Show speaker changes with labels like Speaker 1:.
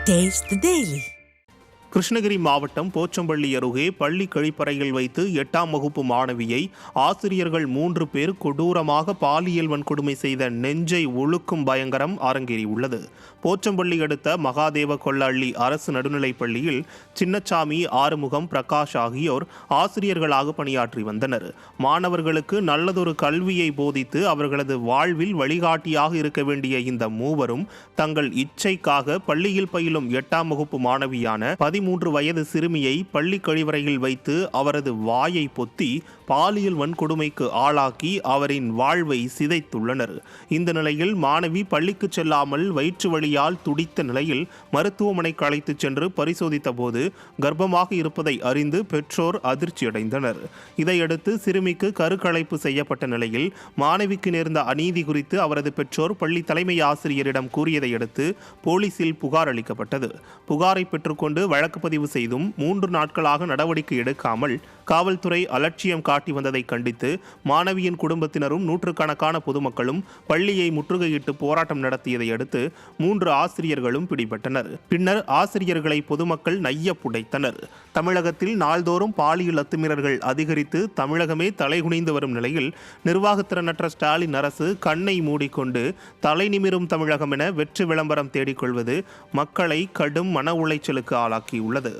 Speaker 1: Taste the Daily.
Speaker 2: Krishnagiri மாவட்டம் போச்சம்பள்ளி அருகே பள்ளி கழிப்பறையில் வைத்து 8ஆம் வகுப்பு மாணவியை ஆசிரியர்கள் 3 பேர் கொடூரமாக பாலியல் வன்கொடுமை செய்த நெஞ்சை உழுக்கும் பயங்கரம் அரங்கேறியுள்ளது. போச்சம்பள்ளி அடுத்த மகாதேவ கொல்லஅள்ளி அரசு நடுநிலைப் பள்ளியில் சின்னசாமி, ஆறுமுகம், பிரகாஷ் ஆகியோர் ஆசிரியர்களாக பணியாற்றி வந்தனர். மாணவர்களுக்கு நல்லதொரு கல்வியை போதித்து அவர்களது வாழ்வில் வழிகாட்டியாக இருக்க வேண்டிய இந்த மூவரும் தங்கள் இச்சைக்காக பள்ளியில் பயிலும் 8ஆம் வகுப்பு மாணவியான 13 வயது சிறுமியை பள்ளி கழிவறையில் வைத்து அவரது வாயை பொத்தி பாலியல் வன்கொடுமைக்கு ஆளாக்கி அவரின் வாழ்வை சிதைத்துள்ளனர். இந்த நிலையில் மாணவி பள்ளிக்கு செல்லாமல் வயிற்று வலியால் துடித்த நிலையில் மருத்துவமனைக்கு அழைத்துச் சென்று பரிசோதித்த போது கர்ப்பமாக இருப்பதை அறிந்து பெற்றோர் அதிர்ச்சியடைந்தனர். இதையடுத்து சிறுமிக்கு கருக்கலைப்பு செய்யப்பட்ட நிலையில் மாணவிக்கு நேர்ந்த அநீதி குறித்து அவரது பெற்றோர் பள்ளி தலைமை ஆசிரியரிடம் கூறியதை அடுத்து போலீசில் புகார் அளிக்கப்பட்டது. புகாரை பெற்றுக்கொண்டு வழக்கு பதிவு செய்தும் 3 நாட்களாக நடவடிக்கை எடுக்காமல் காவல்துறை அலட்சியம் காட்டி வந்ததை கண்டித்து மாணவியின் குடும்பத்தினரும் நூற்றுக்கணக்கான பொதுமக்களும் பள்ளியை முற்றுகையிட்டு போராட்டம் நடத்தியதை அடுத்து 3 ஆசிரியர்களும் பிடிபட்டனர். பின்னர் ஆசிரியர்களை பொதுமக்கள் நைய புடைத்தனர். தமிழகத்தில் நாள்தோறும் பாலியல் அத்துமீறல்கள் அதிகரித்து தமிழகமே தலைகுனிந்து வரும் நிலையில் நிர்வாகத்திறனற்ற ஸ்டாலின் அரசு கண்ணை மூடிக்கொண்டு தலை நிமிரும் தமிழகம் என வெற்றி விளம்பரம் தேடிக்கொள்வது மக்களை கடும் மன உளைச்சலுக்கு ஆளாக்கியுள்ளது.